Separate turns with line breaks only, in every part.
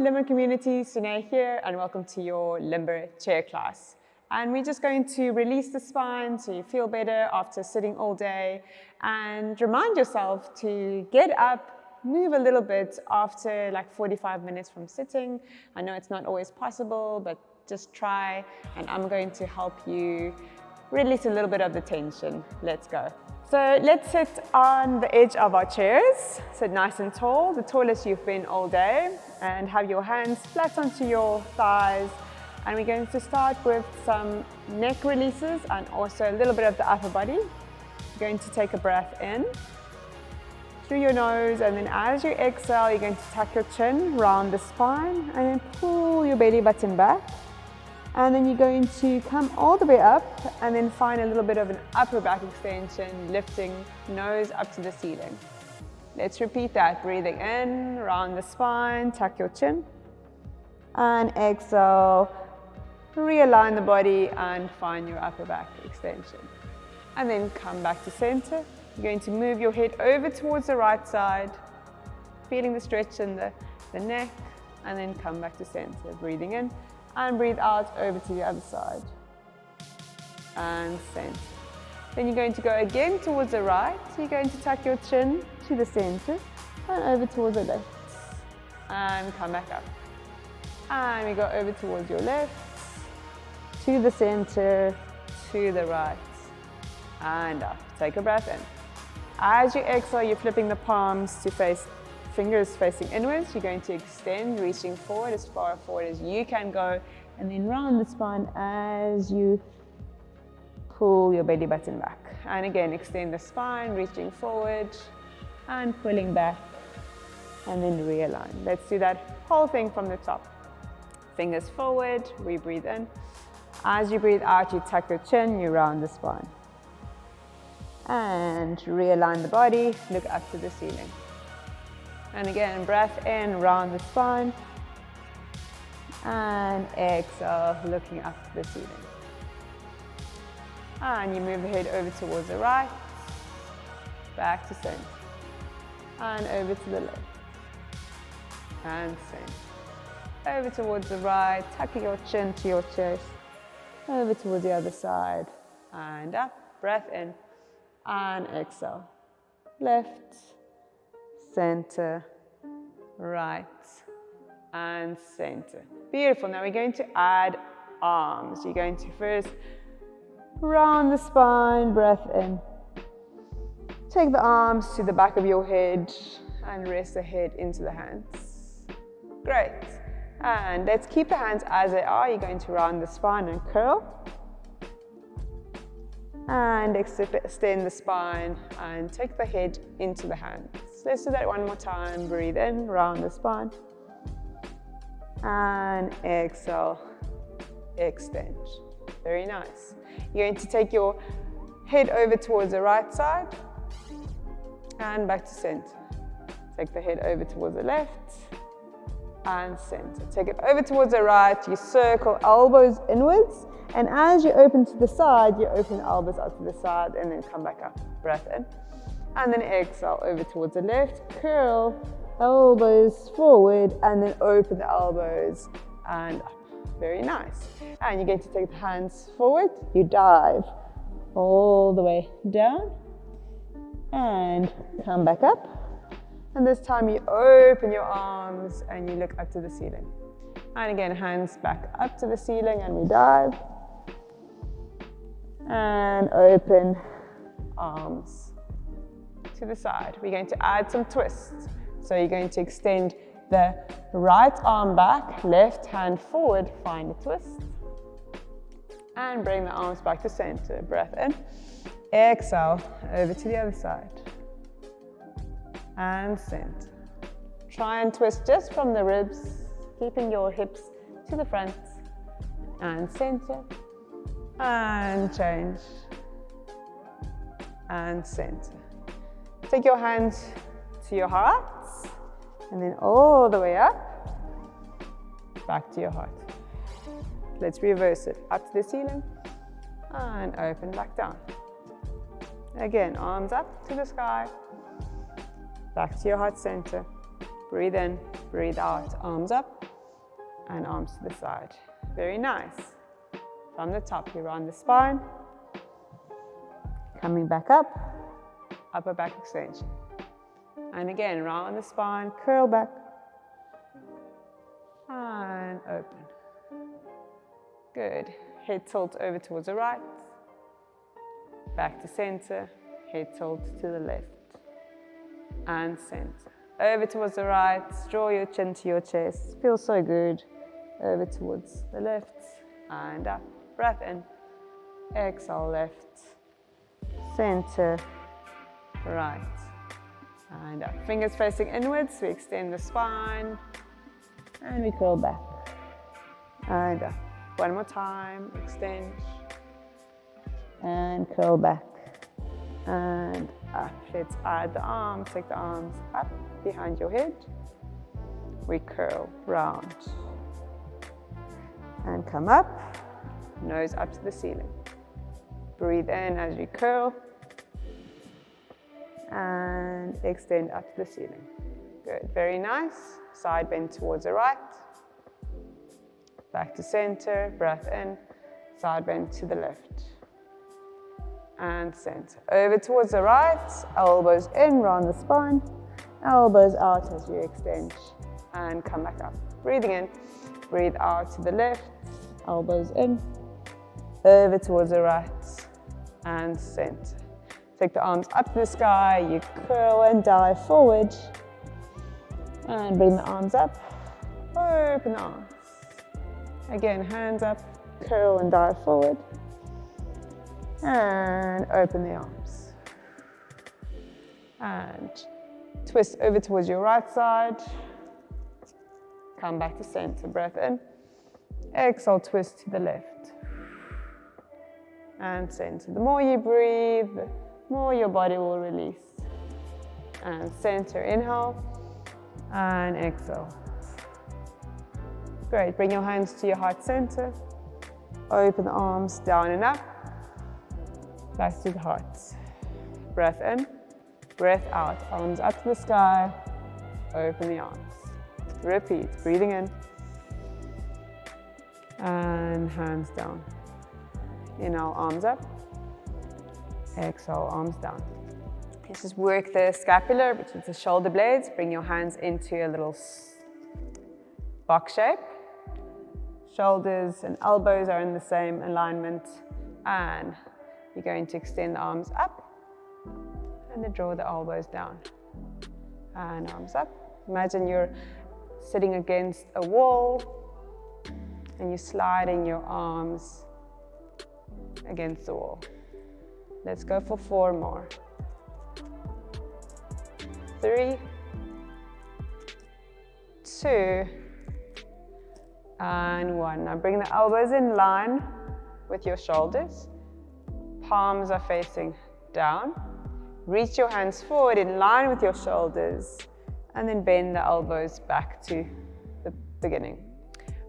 Limber community, Sunay here, and welcome to your Limber chair class. And we're just going to release the spine so you feel better after sitting all day, and remind yourself to get up, move a little bit after like 45 minutes from sitting. I know it's not always possible, but just try, and I'm going to help you release a little bit of the tension. Let's go. So let's sit on the edge of our chairs. Sit nice and tall, the tallest you've been all day, and have your hands flat onto your thighs. And we're going to start with some neck releases and also a little bit of the upper body. You're going to take a breath in through your nose, and then as you exhale, you're going to tuck your chin, round the spine, and then pull your belly button back. And then you're going to come all the way up and then find a little bit of an upper back extension, lifting nose up to the ceiling. Let's repeat that. Breathing in, round the spine, tuck your chin. And exhale, realign the body and find your upper back extension. And then come back to center. You're going to move your head over towards the right side, feeling the stretch in the neck, and then come back to center. Breathing in. And breathe out over to the other side. And center. Then you're going to go again towards the right. So you're going to tuck your chin to the center and over towards the left. And come back up. And we go over towards your left, to the center, to the right, and up. Take a breath in. As you exhale, you're flipping the palms to face, fingers facing inwards. You're going to extend, reaching forward as far forward as you can go, and then round the spine as you pull your belly button back. And again, extend the spine, reaching forward and pulling back, and then realign. Let's do that whole thing from the top. Fingers forward, we breathe in. As you breathe out, you tuck your chin, you round the spine. And realign the body, look up to the ceiling. And again, breath in, round the spine. And exhale, looking up to the ceiling. And you move the head over towards the right, back to center. And over to the left. And center. Over towards the right, tucking your chin to your chest. Over towards the other side. And up, breath in. And exhale. Left. Center, right, and center. Beautiful. Now we're going to add arms. You're going to first round the spine, breath in. Take the arms to the back of your head and rest the head into the hands. Great. And let's keep the hands as they are. You're going to round the spine and curl. And extend the spine and take the head into the hands. Let's do that one more time. Breathe in, round the spine. And exhale, extend. Very nice. You're going to take your head over towards the right side and back to center. Take the head over towards the left and center. Take it over towards the right. You circle elbows inwards. And as you open to the side, you open the elbows out to the side and then come back up. Breath in. And then exhale over towards the left. Curl, elbows forward, and then open the elbows and up. Very nice. And you're going to take the hands forward. You dive all the way down and come back up. And this time you open your arms and you look up to the ceiling. And again, hands back up to the ceiling and we dive. And open arms to the side. We're going to add some twists. So you're going to extend the right arm back, left hand forward, find a twist. And bring the arms back to center. Breath in. Exhale, over to the other side. And center. Try and twist just from the ribs, keeping your hips to the front. And center. And change. And center. Take your hands to your hearts. And then all the way up. Back to your heart. Let's reverse it. Up to the ceiling. And open back down. Again, arms up to the sky. Back to your heart center. Breathe in, breathe out. Arms up. and arms to the side. Very nice. From the top, you round the spine. Coming back up, upper back extension. And again, round the spine, curl back, and open. Good. Head tilt over towards the right, back to center, head tilt to the left, and center. Over towards the right, draw your chin to your chest, feels so good. Over towards the left, and up, breath in, exhale left, center, right, and up. Fingers facing inwards, we extend the spine, and we curl back, and up. One more time, extend, and curl back, and up. Let's add the arms, take the arms up behind your head. We curl, round, and come up, nose up to the ceiling. Breathe in as you curl, and extend up to the ceiling. Good, very nice. Side bend towards the right, back to center, breath in, side bend to the left, and center. Over towards the right, elbows in, round the spine, elbows out as you extend, and come back up. Breathing in, breathe out to the left, elbows in, over towards the right, and center. Take the arms up to the sky, you curl and dive forward, and bring the arms up, open the arms. Again, hands up, curl and dive forward, and open the arms. And twist over towards your right side, come back to center, breath in, exhale, twist to the left, and center. The more you breathe, the more your body will release. And center, inhale, and exhale. Great, bring your hands to your heart center. Open the arms down and up. Back to the heart. Breath in, breath out. Arms up to the sky. Open the arms. Repeat, breathing in. And hands down. Inhale, arms up. Exhale, arms down. Let's just work the scapula, which is the shoulder blades. Bring your hands into a little box shape. Shoulders and elbows are in the same alignment, and you're going to extend the arms up and then draw the elbows down and arms up. Imagine you're sitting against a wall and you're sliding your arms against the wall. Let's go for 4 more. 3, 2, and 1. Now bring the elbows in line with your shoulders. Palms are facing down. Reach your hands forward in line with your shoulders, and then bend the elbows back to the beginning.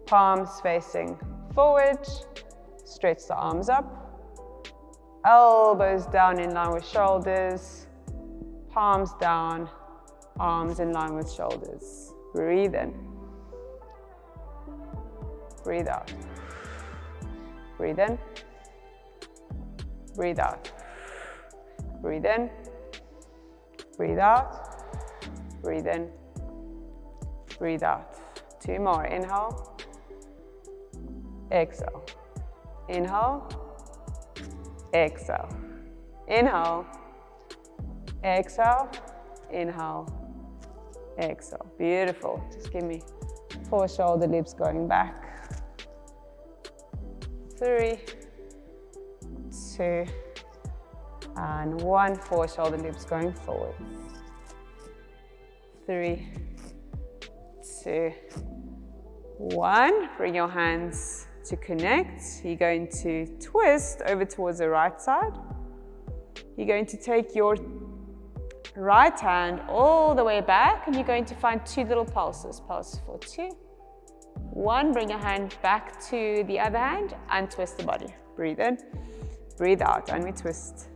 Palms facing forward. Stretch the arms up. Elbows down in line with shoulders. Palms down, arms in line with shoulders. Breathe in. Breathe out. Breathe in. Breathe out. Breathe in. Breathe out. Breathe in. Breathe out. 2 more. Inhale. Exhale. Inhale. Exhale. Inhale. Exhale. Inhale. Exhale. Beautiful. Just give me 4 shoulder loops going back. 3, 2, and 1. 4 shoulder loops going forward. 3, 2, 1. Bring your hands to connect. You're going to twist over towards the right side. You're going to take your right hand all the way back, and you're going to find 2 little pulses. Pulse for 2. 1, bring your hand back to the other hand and twist the body. Breathe in, breathe out, and we twist.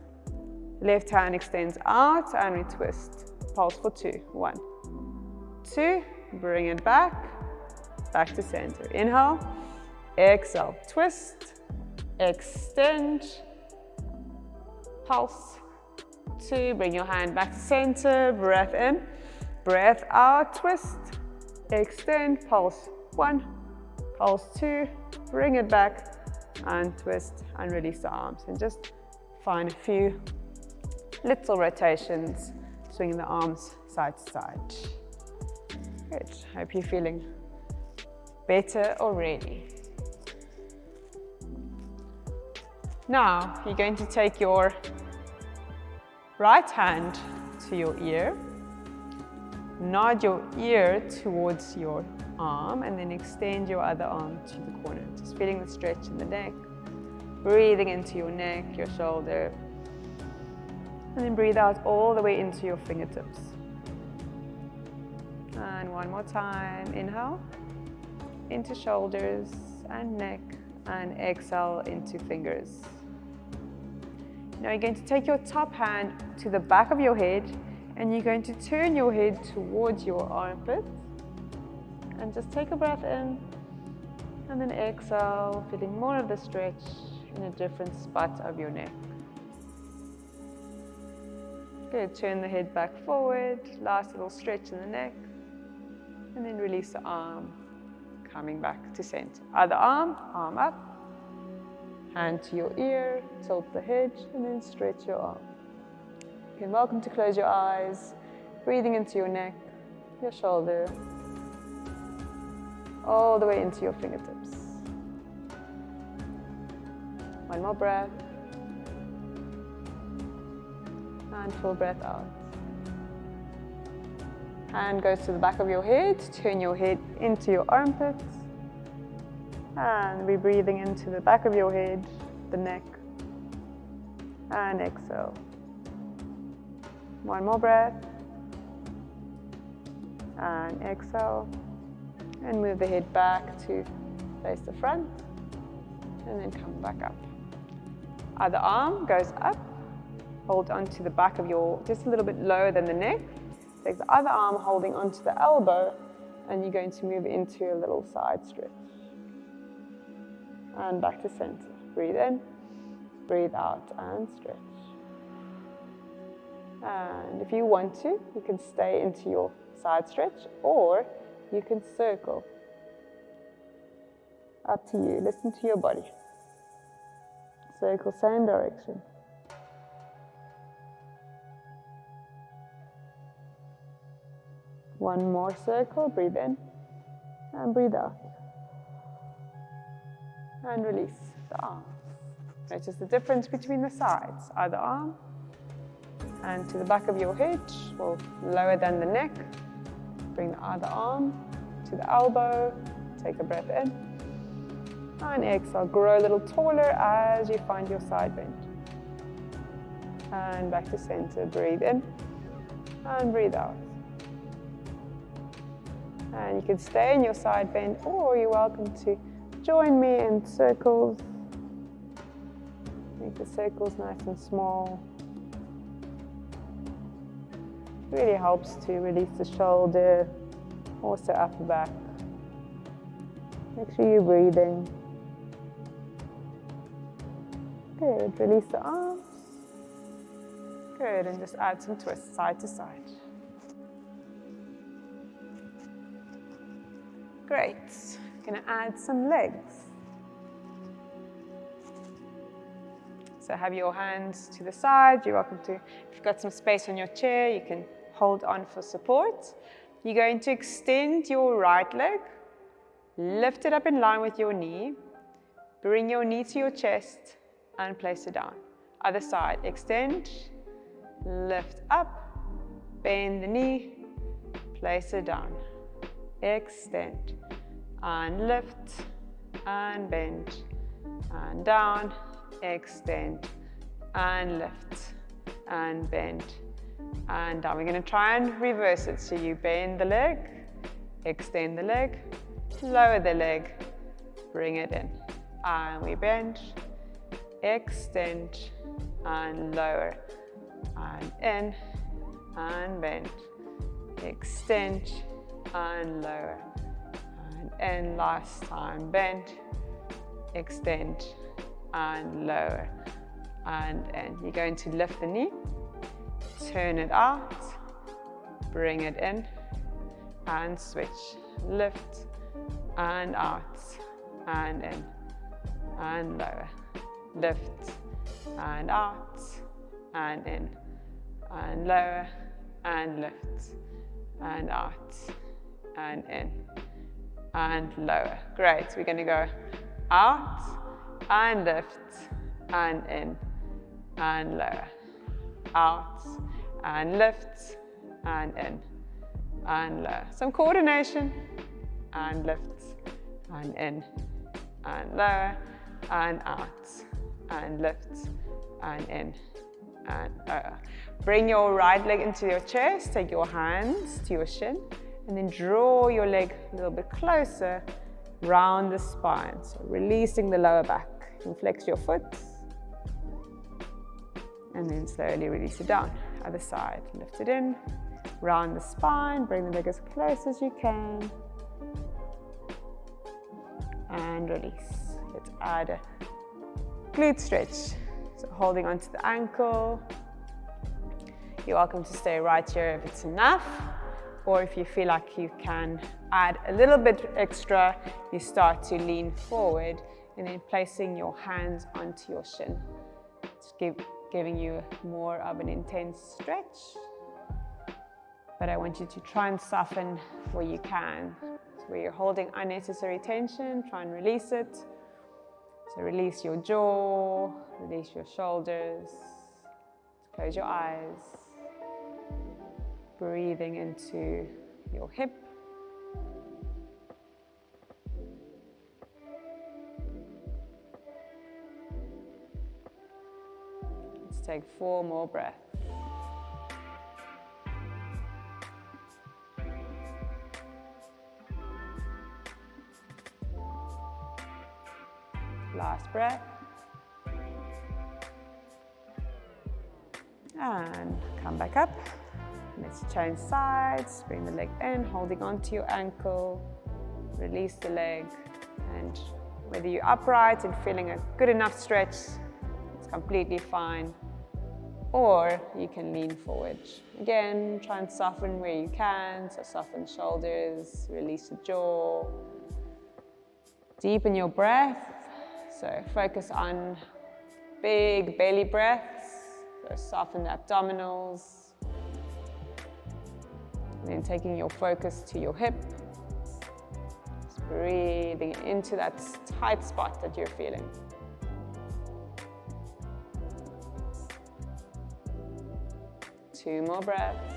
Left hand extends out and we twist. Pulse for 2. 1, 2, bring it back, back to center. Inhale, exhale, twist, extend, pulse. 2, bring your hand back to center, breath in, breath out, twist, extend, pulse 1, pulse 2, bring it back and twist and release the arms. And just find a few little rotations, swinging the arms side to side. Good, hope you're feeling better already. Now, you're going to take your right hand to your ear, nod your ear towards your arm, and then extend your other arm to the corner. Just feeling the stretch in the neck, breathing into your neck, your shoulder, and then breathe out all the way into your fingertips. And one more time, inhale, into shoulders and neck, and exhale into fingers. Now you're going to take your top hand to the back of your head, and you're going to turn your head towards your armpit, and just take a breath in, and then exhale, feeling more of the stretch in a different spot of your neck. Good, turn the head back forward, last little stretch in the neck, and then release the arm, coming back to center. Other arm, arm up, hand to your ear, tilt the head, and then stretch your arm. You're welcome to close your eyes, breathing into your neck, your shoulder, all the way into your fingertips. One more breath. And full breath out. Hand goes to the back of your head, turn your head into your armpits. And we're breathing into the back of your head, the neck, and exhale. One more breath, and exhale, and move the head back to face the front, and then come back up. Other arm goes up, hold onto the back of your, just a little bit lower than the neck. Take the other arm holding onto the elbow, and you're going to move into a little side stretch. And back to center. Breathe in, breathe out, and stretch. And if you want to, you can stay into your side stretch, or you can circle. Up to you. Listen to your body. Circle, same direction. One more circle. Breathe in and breathe out. And release the arms. Notice the difference between the sides. Other arm, and to the back of your head, or lower than the neck. Bring the other arm to the elbow. Take a breath in. And exhale, grow a little taller as you find your side bend. And back to center. Breathe in and breathe out. And you can stay in your side bend, or you're welcome to join me in circles. Make the circles nice and small. Really helps to release the shoulder, also upper back. Make sure you're breathing. Good, release the arms. Good, and just add some twists side to side. Great. Going to add some legs. So have your hands to the side. You're welcome to, if you've got some space on your chair, you can hold on for support. You're going to extend your right leg, lift it up in line with your knee, bring your knee to your chest and place it down. Other side, extend, lift up, bend the knee, place it down. Extend and lift and bend and down, extend and lift and bend and down. We're going to try and reverse it. So you bend the leg, extend the leg, lower the leg, bring it in, and we bend, extend and lower and in and bend, extend and lower in, last time, bend, extend, and lower, and in. You're going to lift the knee, turn it out, bring it in, and switch. Lift, and out, and in, and lower. Lift, and out, and in, and lower, and lift, and out, and in, and lower. Great. We're going to go out, and lift, and in, and lower. Out, and lift, and in, and lower. Some coordination, and lift, and in, and lower, and out, and lift, and in, and lower. Bring your right leg into your chest, take your hands to your shin, and then draw your leg a little bit closer round the spine. So releasing the lower back. You flex your foot, and then slowly release it down. Other side, lift it in, round the spine, bring the leg as close as you can, and release. Let's add a glute stretch. So holding onto the ankle. You're welcome to stay right here if it's enough, or if you feel like you can add a little bit extra, you start to lean forward and then placing your hands onto your shin. It's giving you more of an intense stretch, but I want you to try and soften where you can. So where you're holding unnecessary tension, try and release it. So release your jaw, release your shoulders, close your eyes. Breathing into your hip. Let's take 4 more breaths. Last breath. And come back up. Let's change sides, bring the leg in, holding onto your ankle, release the leg, and whether you're upright and feeling a good enough stretch, it's completely fine, or you can lean forward. Again, try and soften where you can, so soften shoulders, release the jaw, deepen your breath, so focus on big belly breaths, so soften the abdominals. And then taking your focus to your hip, just breathing into that tight spot that you're feeling. Two more breaths.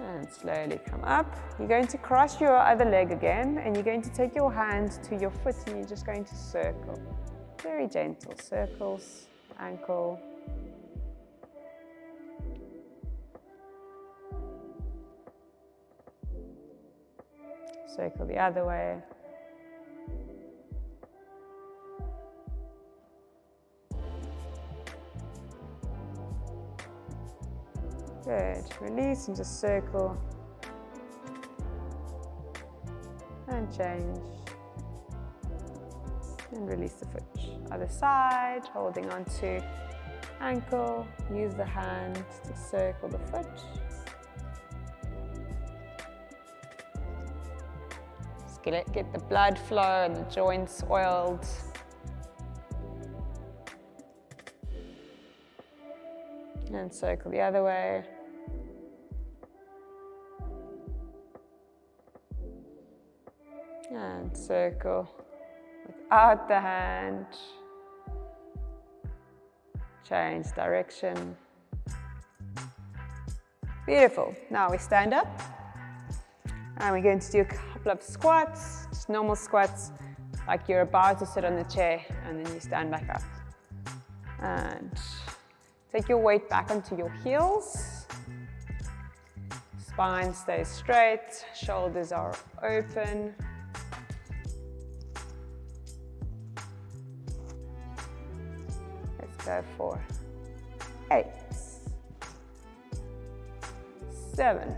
And slowly come up. You're going to cross your other leg again, and you're going to take your hand to your foot, and you're just going to circle. Very gentle circles. Ankle, circle the other way, good, release and just circle and change. And release the foot. Other side, holding on to ankle, use the hand to circle the foot. Just get the blood flow and the joints oiled. And circle the other way. And circle without the hand. Change direction. Beautiful. Now we stand up. And we're going to do a couple of squats, just normal squats, like you're about to sit on the chair, and then you stand back up. And take your weight back onto your heels. Spine stays straight, shoulders are open. Let's go for 8, 7,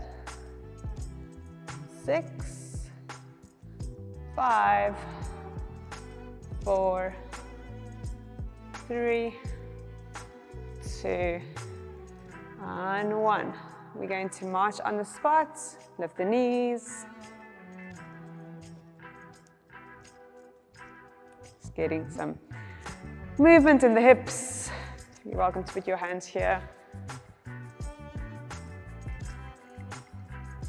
6, 5, 4, 3, 2, and 1. We're going to march on the spot, lift the knees. Just getting some movement in the hips. You're welcome to put your hands here.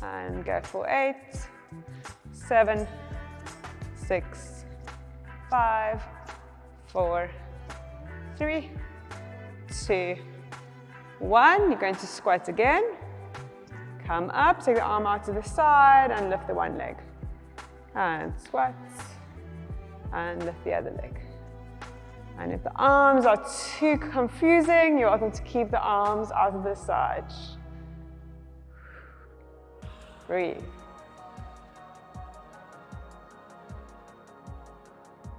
And go for 8, 7, 6, 5, 4, 3, 2, 1. You're going to squat again. Come up, take the arm out to the side and lift the one leg. And squat and lift the other leg. And if the arms are too confusing, you're welcome to keep the arms out of the side. Breathe.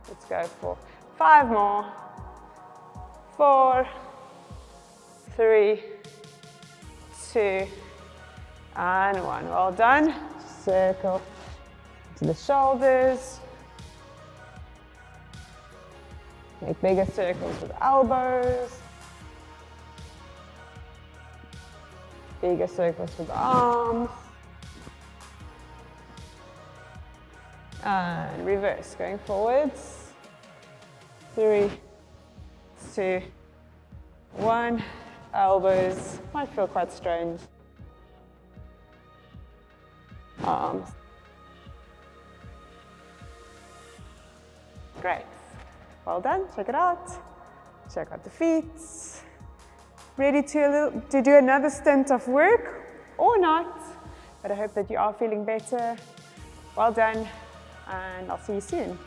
Let's go for 5 more. 4, 3, 2, and 1. Well done. Circle to the shoulders. Make bigger circles with elbows. Bigger circles with arms. And reverse, going forwards. 3, 2, 1. Elbows might feel quite strange. Arms. Great. Well done. Check it out. Check out the feet. Ready to do another stint of work or not, but I hope that you are feeling better. Well done, and I'll see you soon.